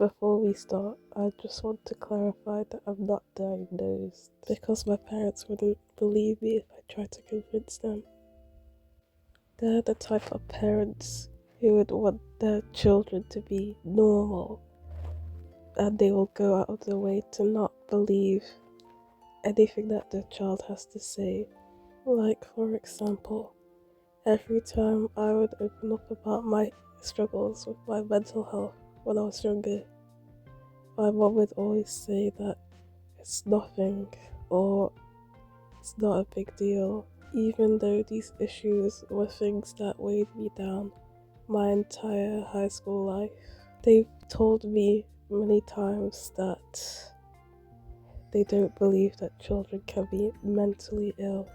Before we start, I just want to clarify that I'm not diagnosed because my parents wouldn't believe me if I tried to convince them. They're the type of parents who would want their children to be normal, and they will go out of their way to not believe anything that their child has to say. Like, for example, every time I would open up about my struggles with my mental health when I was younger, my mom would always say that it's nothing or it's not a big deal, even though these issues were things that weighed me down my entire high school life. They've told me many times that they don't believe that children can be mentally ill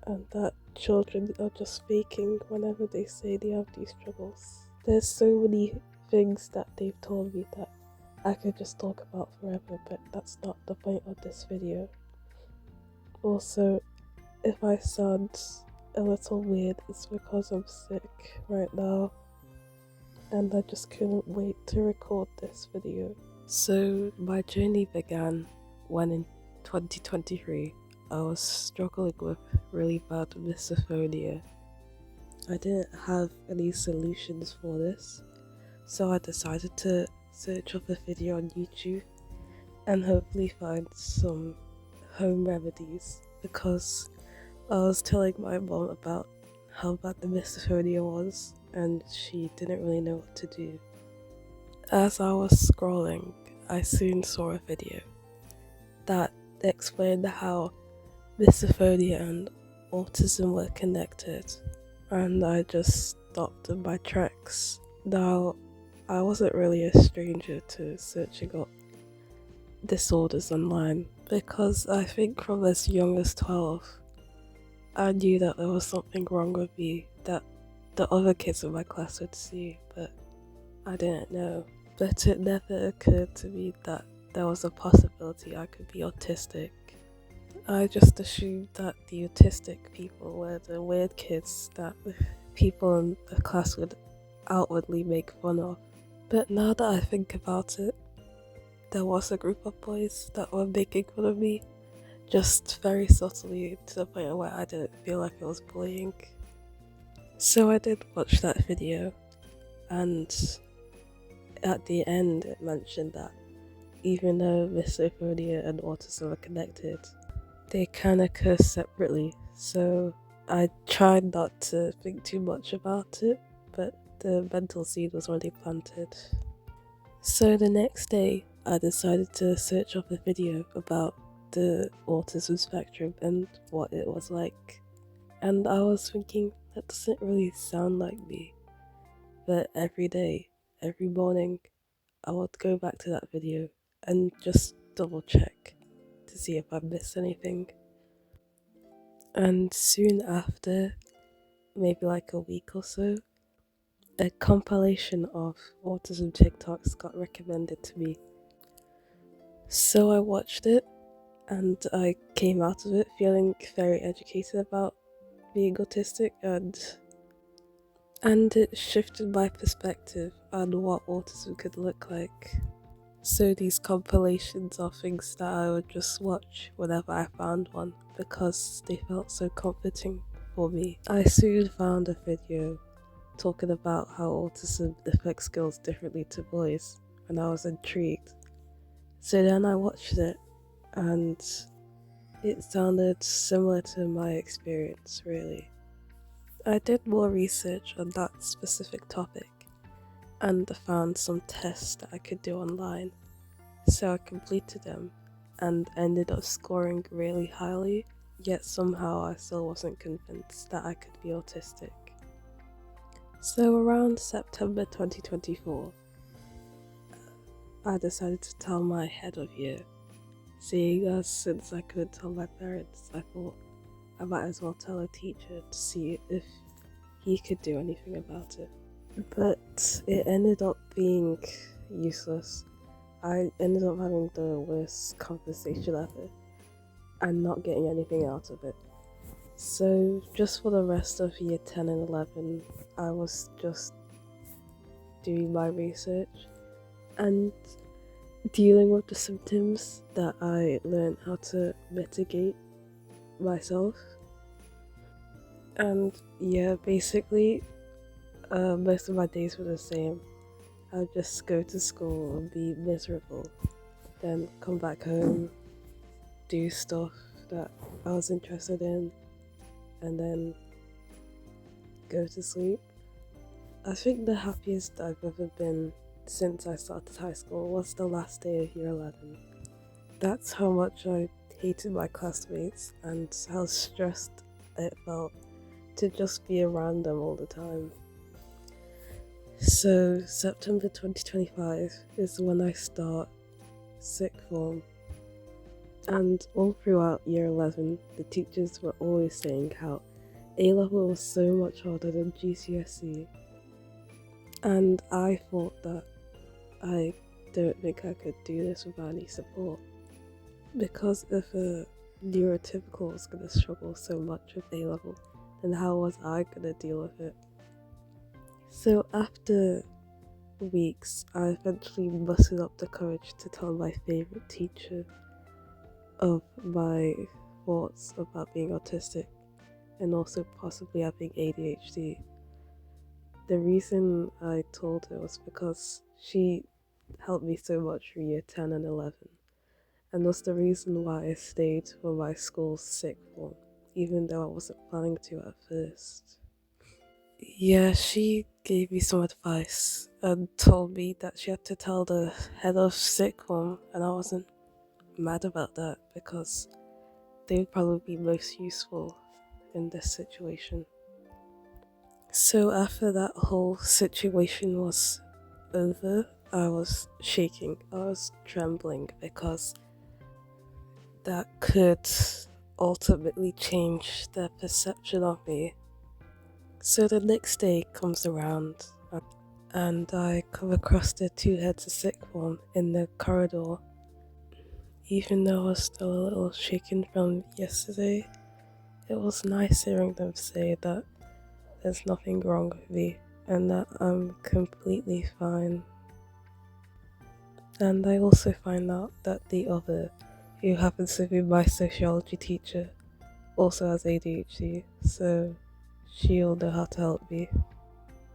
and that children are just faking whenever they say they have these struggles. There's so many things that they've told me that I could just talk about forever, but that's not the point of this video. Also, if I sound a little weird, it's because I'm sick right now and I just couldn't wait to record this video. So my journey began when in 2023 I was struggling with really bad misophonia. I didn't have any solutions for this, so I decided to search up a video on YouTube and hopefully find some home remedies, because I was telling my mom about how bad the misophonia was and she didn't really know what to do. As I was scrolling, I soon saw a video that explained how misophonia and autism were connected, and I just stopped in my tracks. Now, I wasn't really a stranger to searching up disorders online, because I think from as young as 12, I knew that there was something wrong with me that the other kids in my class would see, but I didn't know. But it never occurred to me that there was a possibility I could be autistic. I just assumed that the autistic people were the weird kids that people in the class would outwardly make fun of. But now that I think about it, there was a group of boys that were making fun of me, just very subtly, to the point where I didn't feel like it was bullying. So I did watch that video, and at the end it mentioned that even though misophonia and autism are connected, they can occur separately. So I tried not to think too much about it, but the mental seed was already planted. So the next day, I decided to search up a video about the autism spectrum and what it was like. And I was thinking, that doesn't really sound like me. But every day, every morning, I would go back to that video and just double check to see if I missed anything. And soon after, maybe like a week or so, a compilation of autism TikToks got recommended to me. So I watched it, and I came out of it feeling very educated about being autistic, and it shifted my perspective on what autism could look like. So these compilations are things that I would just watch whenever I found one, because they felt so comforting for me. I soon found a video talking about how autism affects girls differently to boys, and I was intrigued. So then I watched it, and it sounded similar to my experience, really. I did more research on that specific topic and found some tests that I could do online. So I completed them and ended up scoring really highly, yet somehow I still wasn't convinced that I could be autistic. So around September 2024, I decided to tell my head of year. Seeing as since I couldn't tell my parents, I thought I might as well tell a teacher to see if he could do anything about it. But it ended up being useless. I ended up having the worst conversation ever and not getting anything out of it. So just for the rest of year 10 and 11, I was just doing my research and dealing with the symptoms that I learned how to mitigate myself. And yeah, basically, most of my days were the same. I'd just go to school and be miserable, then come back home, do stuff that I was interested in, and then go to sleep. I think the happiest I've ever been since I started high school was the last day of year 11. That's how much I hated my classmates and how stressed it felt to just be around them all the time. So, September 2025 is when I start sixth form, and all throughout year 11, the teachers were always saying how A level was so much harder than GCSE, and I thought that I don't think I could do this without any support, because if a neurotypical was going to struggle so much with A level, then how was I going to deal with it? So after weeks, I eventually mustered up the courage to tell my favourite teacher of my thoughts about being autistic and also possibly having ADHD. The reason I told her was because she helped me so much for year 10 and 11, and was the reason why I stayed for my school's sixth form, even though I wasn't planning to at first. Yeah, she gave me some advice and told me that she had to tell the head of sixth form, and I wasn't mad about that because they would probably be most useful in this situation. So after that whole situation was over, I was shaking, I was trembling because that could ultimately change their perception of me. So the next day comes around and I come across the two heads of sixth form in the corridor. Even though I was still a little shaken from yesterday, it was nice hearing them say that there's nothing wrong with me and that I'm completely fine. And I also find out that the other, who happens to be my sociology teacher, also has ADHD, so she'll know how to help me.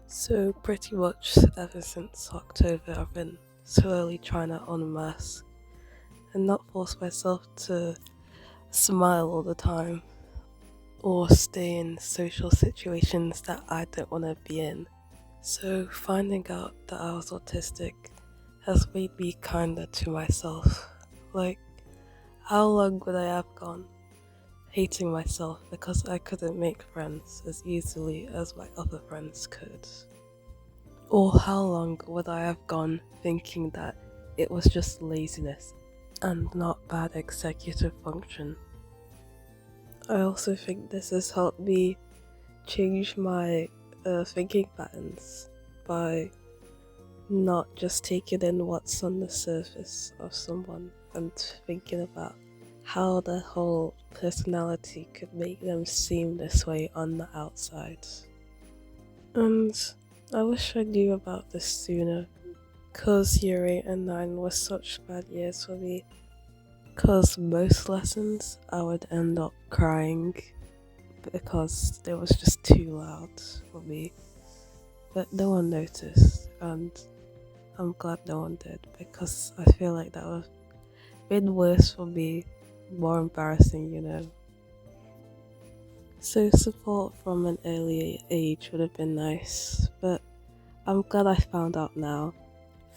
So pretty much ever since October, I've been slowly trying to unmask and not force myself to smile all the time or stay in social situations that I don't want to be in. So finding out that I was autistic has made me kinder to myself. Like, how long would I have gone hating myself because I couldn't make friends as easily as my other friends could? Or how long would I have gone thinking that it was just laziness and not bad executive function? I also think this has helped me change my thinking patterns by not just taking in what's on the surface of someone and thinking about how their whole personality could make them seem this way on the outside. And I wish I knew about this sooner, cause year 8 and 9 were such bad years for me. Cause most lessons I would end up crying because it was just too loud for me. But no one noticed, and I'm glad no one did, because I feel like that would have been worse for me, more embarrassing, you know. So support from an early age would have been nice, but I'm glad I found out now,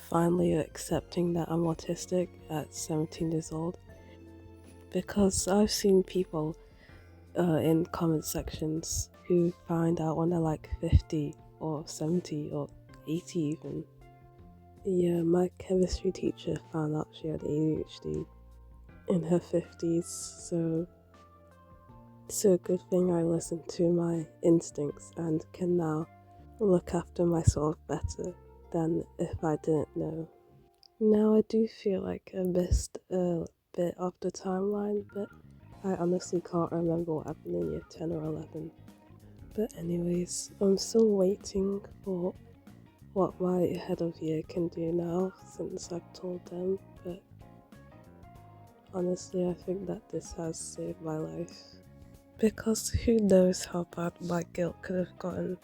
finally accepting that I'm autistic at 17 years old, because I've seen people in comment sections who find out when they're like 50 or 70 or 80 even. Yeah, my chemistry teacher found out she had ADHD in her 50s, so it's a good thing I listened to my instincts and can now look after myself better than if I didn't know. Now I do feel like I missed a bit of the timeline, but I honestly can't remember what happened in year 10 or 11. But anyways, I'm still waiting for what my head of year can do now since I've told them, but honestly, I think that this has saved my life. Because who knows how bad my guilt could have gotten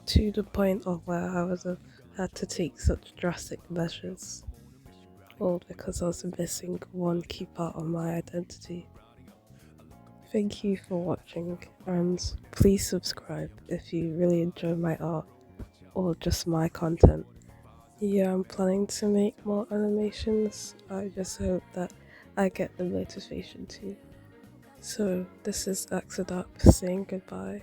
to the point of where I would have had to take such drastic measures. All because I was missing one key part of my identity. Thank you for watching, and please subscribe if you really enjoy my art or just my content. Yeah, I'm planning to make more animations. I just hope that I get the motivation to. So, this is Axadap saying goodbye.